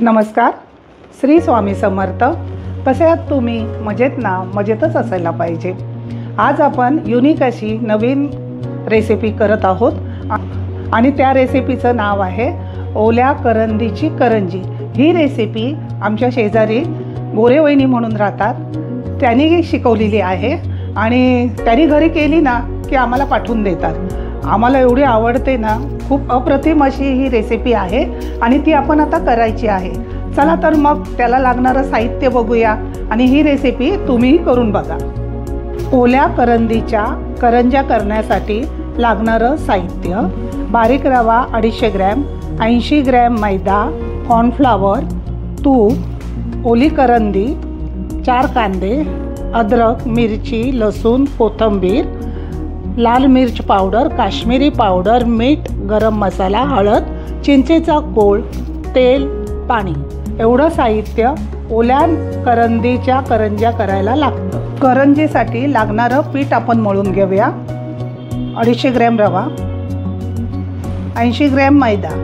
नमस्कार. श्री स्वामी समर्थ. कसे आहात तुम्ही? मजेत ना? मजेतच असायला पाहिजे. आज आपण युनिक अशी नवीन रेसिपी करत आहोत आणि त्या रेसिपीचं नाव आहे ओल्या करंदीची करंजी. ही रेसिपी आमच्या शेजारी गोरेवहिनी म्हणून राहतात, त्यांनी शिकवलेली आहे आणि त्यांनी घरी केली ना की आम्हाला पाठवून देतात. आम्हाला एवढी आवडते ना, खूप अप्रतिम अशी ही रेसिपी आहे आणि ती आपण आता करायची आहे. चला तर मग त्याला लागणारं साहित्य बघूया आणि ही रेसिपी तुम्हीही करून बघा. ओल्या करंदीच्या करंज्या करण्यासाठी लागणारं साहित्य: बारीक रवा 250 ग्रॅम, 80 ग्रॅम मैदा, कॉर्नफ्लॉवर, तूप, ओली करंदी, 4 कांदे, अद्रक, मिरची, लसूण, कोथिंबीर, लाल मिर्च पावडर, काश्मीरी पावडर, मीठ, गरम मसाला, हळद, चिंचेचा कोळ, तेल, पाणी. एवढं साहित्य ओल्या करंदीच्या करंज्या करायला लागतं. करंजीसाठी लागणारं पीठ आपण मळून घेऊया. 250 ग्रॅम रवा, 80 ग्रॅम मैदा,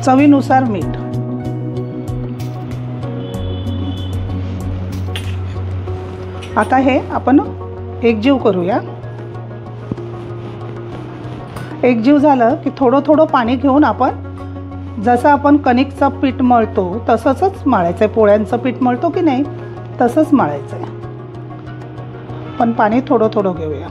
चवीनुसार मीठ. आता हे आपण एकजीव करूया. एकजीव झालं की थोडं थोडं पाणी घेऊन आपण जसं आपण कणिकचं पीठ मळतो तसंच मळायचं आहे. पोळ्यांचं पीठ मळतो की नाही तसंच मळायचं आहे, पण पाणी थोडं थोडं घेऊया.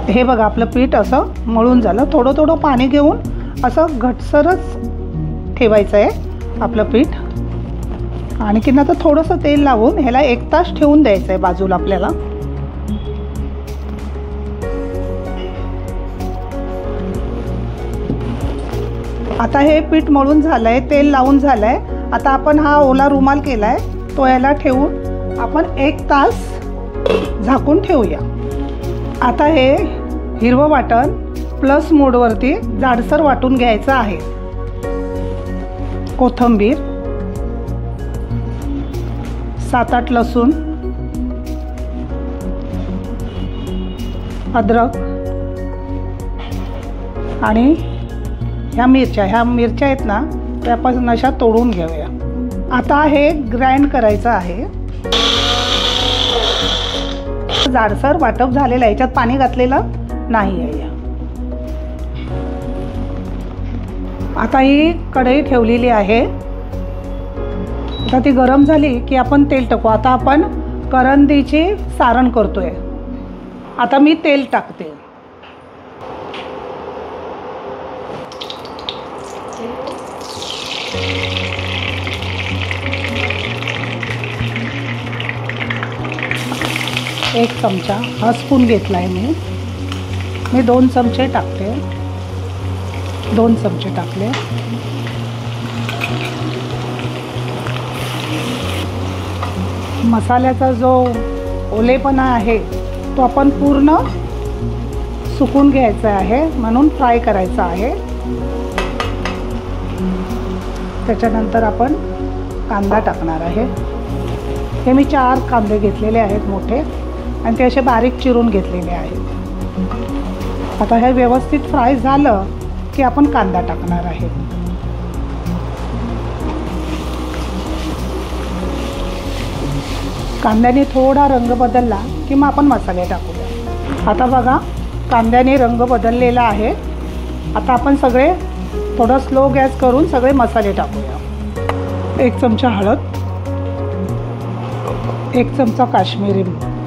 हे बघा, आपलं पीठ असं मळून झालं. थोडं थोडं पाणी घेऊन असं घटसरच ठेवायचं आहे आपलं पीठ आणि की नंतर थोडंसं तेल लावून ह्याला 1 तास ठेवून द्यायचं आहे बाजूला आपल्याला. आता हे पीठ मळून झालं आहे, तेल लावून झालं आहे. आता आपण हा ओला रुमाल केला आहे तो याला ठेवून आपण 1 तास झाकून ठेवूया. आता हे हिरवं वाटण प्लस मोडवरती जाडसर वाटून घ्यायचं आहे. कोथिंबीर, 7-8 लसूण, अद्रक आणि ह्या मिरच्या आहेत ना, त्यापासून अशा तोडून घेऊया. आता हे ग्राइंड करायचं आहे. जाडसर वाटप झालेलं आहे, याच्यात पाणी घातलेलं नाही आहे. आता ही कढई ठेवलेली आहे. आता ती गरम झाली की आपण तेल टाकू. आता आपण करंदीची सारण करतोय. आता मी तेल टाकते. एक चमचा, हा स्पून घेतला आहे मी 2 चमचे टाकते. 2 चमचे टाकले. मसाल्याचा जो ओलेपणा आहे तो आपण पूर्ण सुकून घ्यायचा आहे, म्हणून फ्राय करायचा आहे. त्याच्यानंतर आपण कांदा टाकणार आहे. हे मी 4 कांदे घेतलेले आहेत मोठे आणि ते असे बारीक चिरून घेतलेले आहेत. आता हे व्यवस्थित फ्राय झालं की आपण कांदा टाकणार आहे. कांद्याने थोडा रंग बदलला की मग आपण मसाले टाकूया. आता बघा, कांद्याने रंग बदललेला आहे. आता आपण सगळे थोडं स्लो गॅस करून सगळे मसाले टाकूया. 1 चमचा हळद, 1 चमचा काश्मीरी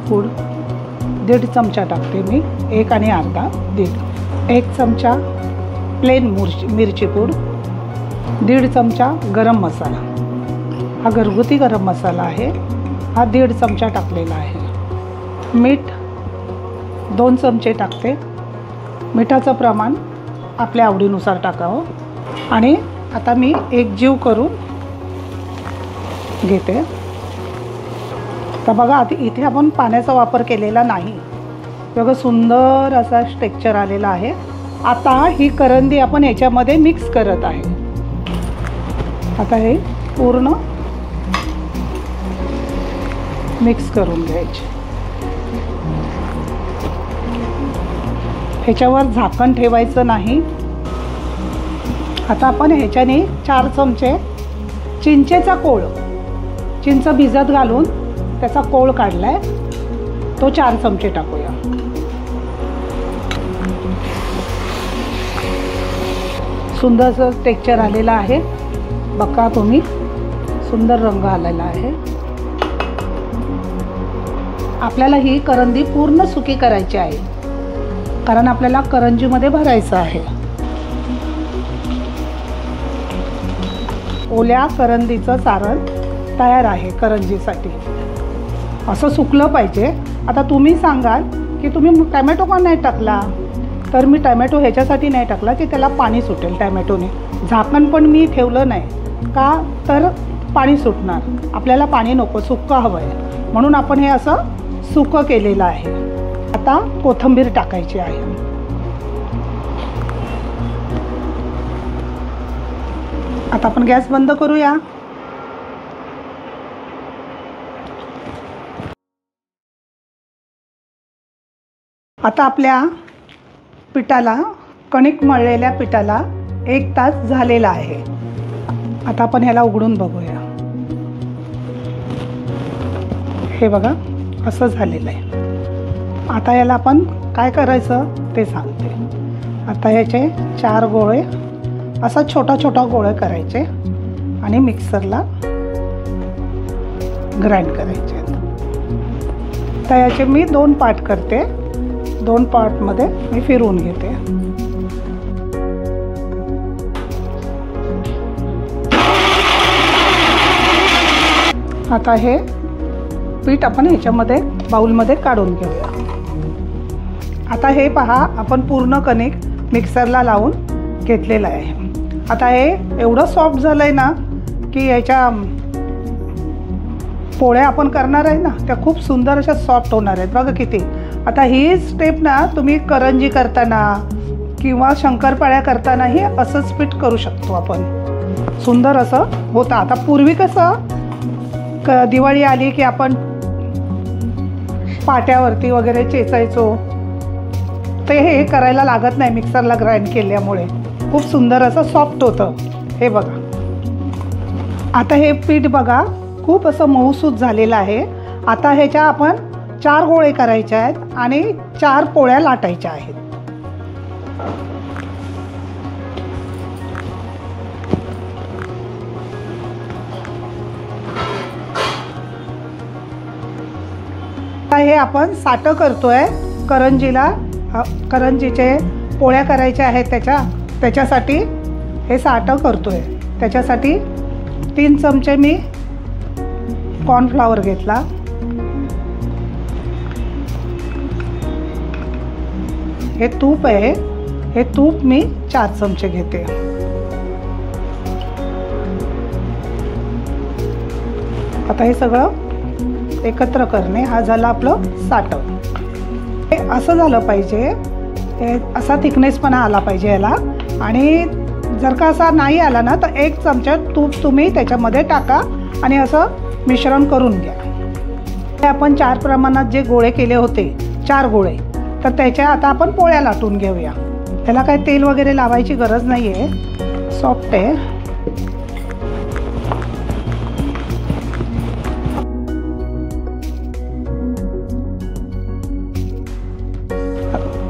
पूड, 1.5 चमचा टाकते मी, 1 आणि अर्धा 1.5. 1 चमचा प्लेन मिरची पूड, 1.5 चमचा गरम मसाला. हा घरगुती गरम मसाला आहे, हा 1.5 चमचा टाकलेला आहे. मीठ 2 चमचे टाकते. मिठाचं प्रमाण आपल्या आवडीनुसार टाकावं. आणि आता मी एकजीव करून घेते. तर बघा, इथे आपण पाण्याचा वापर केलेला नाही. बघा, सुंदर असा टेक्स्चर आलेला आहे. आता ही करंदी आपण याच्यामध्ये मिक्स करत आहे. आता हे पूर्ण मिक्स करून घ्यायचे. ह्याच्यावर झाकण ठेवायचं नाही. आता आपण ह्याच्याने 4 चमचे चिंचेचा कोळ, चिंच भिजत घालून त्याचा कोळ काढलाय, तो 4 चमचे टाकूया. सुंदर असं टेक्स्चर आलेलं आहे बघा तुम्ही, सुंदर रंग आलेला आहे. आपल्याला ही करंजी पूर्ण सुकी करायची आहे, कारण आपल्याला करंजीमध्ये भरायचं आहे. ओल्या करंजीचं सारण तयार आहे करंजीसाठी. असं सुकलं पाहिजे. आता तुम्ही सांगाल की तुम्ही टॅमॅटो का नाही टाकला, तर मी टॅमॅटो ह्याच्यासाठी नाही टाकला की त्याला पाणी सुटेल टॅमॅटोने. झाकण पण मी ठेवलं नाही का, तर पाणी सुटणार. आपल्याला पाणी नको, सुक्कं हवं आहे, म्हणून आपण हे असं सुकं केलेलं आहे. आता कोथिंबीर टाकायची आहे. आता आपण गॅस बंद करूया. आता आपल्या पिठाला, कणिक मळलेल्या पिठाला 1 तास झालेला आहे. आता आपण ह्याला उघडून बघूया. हे बघा असं झालेलं आहे. आता याला आपण काय करायचं ते सांगते. आता ह्याचे 4 गोळे असा छोटा छोटा गोळे करायचे आणि मिक्सरला ग्राइंड करायचे. तर याचे मी 2 पार्ट करते. 2 पार्टमध्ये मी फिरवून घेते. आता हे पीठ आपण ह्याच्यामध्ये बाउलमध्ये काढून घेऊया. आता हे पहा, आपण पूर्ण कणिक मिक्सरला लावून घेतलेलं आहे. आता हे एवढं सॉफ्ट झालं आहे ना की याच्या पोळ्या आपण करणार आहे ना त्या खूप सुंदर अशा सॉफ्ट होणार आहेत बघा किती. आता ही स्टेप ना तुम्ही करंजी करताना किंवा शंकरपाळ्या करतानाही असंच पीठ करू शकतो आपण. सुंदर असं होतं. आता पूर्वी कसं दिवाळी आली की आपण पाट्यावरती वगैरे चेचायचो, ते हे करायला लागत नाही. मिक्सरला ग्राइंड केल्यामुळे खूप सुंदर असं सॉफ्ट होतं. हे बघा आता हे पीठ बघा खूप असं मऊसूत झालेलं आहे. आता ह्याच्या आपण 4 गोळे करायचे आहेत आणि 4 पोळ्या लाटायच्या आहेत. आता हे आपण साठं करतोय करंजीला. करंजीचे पोळ्या करायच्या आहेत त्याच्यासाठी हे साठं करतोय. त्याच्यासाठी 3 चमचे मी कॉर्नफ्लॉवर घेतला. हे तूप आहे, हे तूप मी 4 चमचे घेते. आता हे सगळं एकत्र करणे, हा झाला आपलं साठं. हे असं झालं पाहिजे, हे असा थिकनेसपणा आला पाहिजे याला. आणि जर का असा नाही आला ना तर 1 चमचा तूप तुम्ही त्याच्यामध्ये टाका आणि असं मिश्रण करून घ्या. हे आपण 4 प्रमाणात जे गोळे केले होते, 4 गोळे, तर त्याच्या आता आपण पोळ्या लाटून घेऊया. त्याला काय तेल वगैरे लावायची गरज नाही आहे, सॉफ्ट आहे.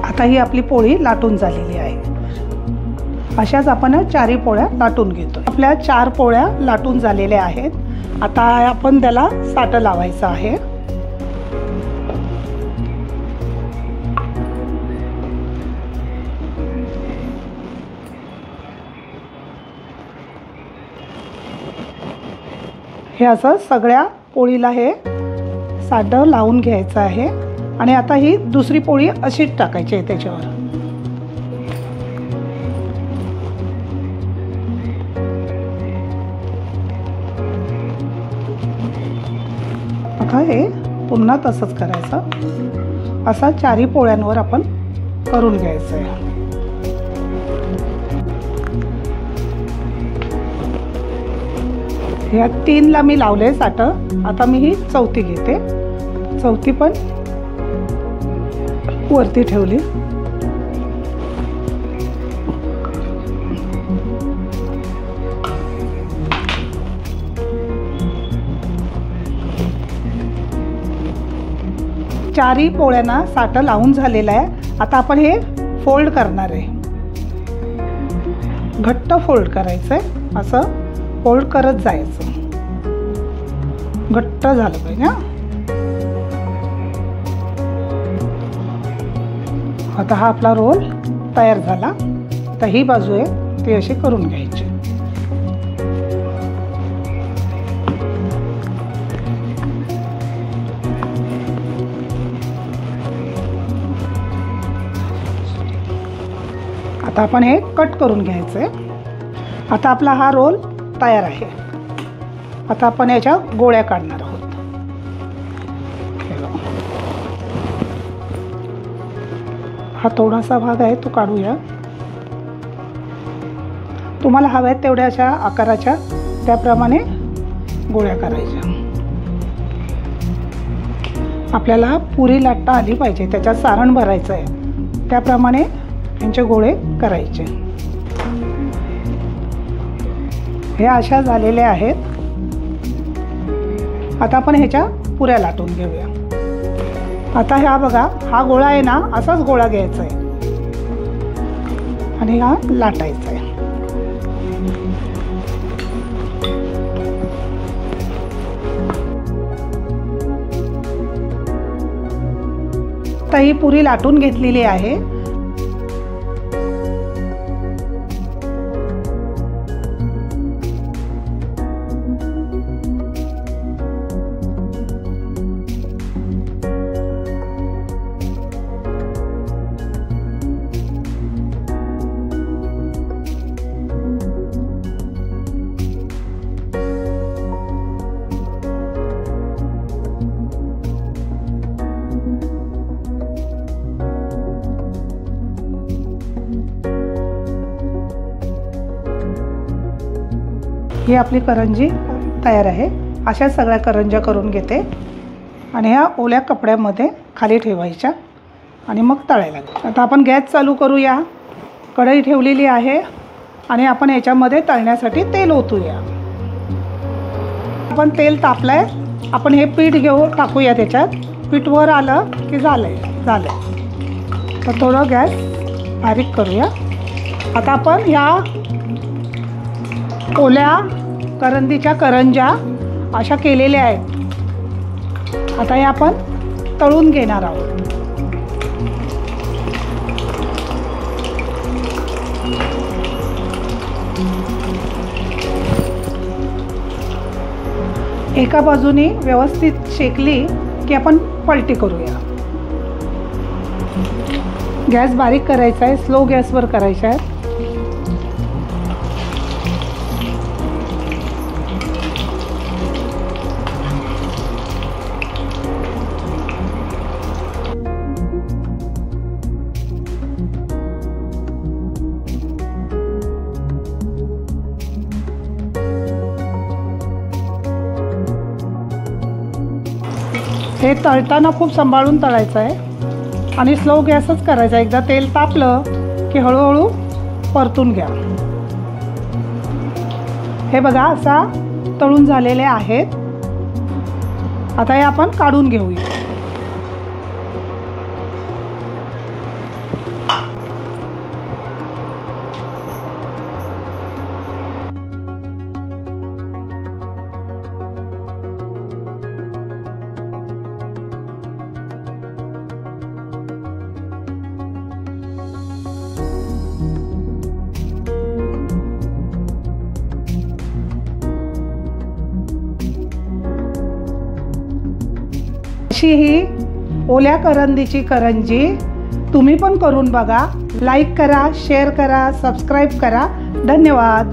आता ही आपली पोळी लाटून झालेली आहे. अशाच आपण 4 पोळ्या लाटून घेतो. आपल्या 4 पोळ्या लाटून झालेल्या आहेत. आता आपण त्याला साठं लावायचं आहे. हे असं सगळ्या पोळीला हे साठं लावून घ्यायचं आहे. आणि आता ही दुसरी पोळी अशीच टाकायची आहे त्याच्यावर. आता हे पुन्हा तसंच करायचं. असा 4 पोळ्यांवर आपण करून घ्यायचं आहे. ह्या 3ला मी लावले साठं. आता मी ही 4थी घेते. 4थी पण वरती ठेवली. चारही पोळ्यांना साठं लावून झालेलं आहे। आता आपण हे फोल्ड करणार आहे, घट्ट फोल्ड करायचं आहे, असं फोल्ड करत जायचं, घट्ट झालं पाहिजे। आता हा आपला रोल तयार झाला। आता ही बाजू आहे ती अशी करून घ्यायची। आता आपण हे कट करून घ्यायचं आहे। आता आपला हा रोल तयार आहे। आता आपण याच्या गोळ्या काढणार आहोत। हा थोडासा भाग आहे तो काढूया। तुम्हाला हव्या आहेत तेवढ्या अशा आकाराच्या त्याप्रमाणे गोळ्या करायच्या। आपल्याला पुरी लाटता आली पाहिजे, त्याच्यात सारण भरायचं आहे, त्याप्रमाणे यांचे गोळे करायचे। हे अशा झालेल्या आहेत। आता आपण ह्याच्या पुऱ्या लाटून घेऊया। आता हा बघा, हा गोळा आहे ना, असाच गोळा घ्यायचा आहे आणि हा लाटायचा आहे। आता ही पुरी लाटून घेतलेली आहे। ही आपली करंजी तयार आहे। अशा सगळ्या करंज्या करून घेते आणि ह्या ओल्या कपड्यामध्ये खाली ठेवायच्या आणि मग तळायला लागेल। आता आपण गॅस चालू करूया। कढई ठेवलेली आहे आणि आपण याच्यामध्ये तळण्यासाठी तेल ओतूया। आपण तेल तापलंय, आपण हे पीठ टाकूया त्याच्यात। पीठ वर आलं की झालंय। तर थोडं गॅस बारीक करूया। आता आपण ह्या ओल्या करंदीच्या करंज्या अशा केलेल्या आहेत। आता हे आपण तळून घेणार आहोत। एका बाजूने व्यवस्थित शेकली की आपण पलटी करूया। गॅस बारीक करायचा आहे, स्लो गॅसवर करायचा आहे। हे तळताना खूप सांभाळून तळायचं आहे आणि स्लो गॅसच करायचा। एकदा तेल तापलं की हळूहळू परतून घ्या। हे बघा, असा तळून झालेले आहेत। आता हे आपण काढून घेऊया। अशी ही ओल्या करंदीची करंजी तुम्ही पण करून बघा। लाईक करा, शेअर करा, सबस्क्राईब करा। धन्यवाद।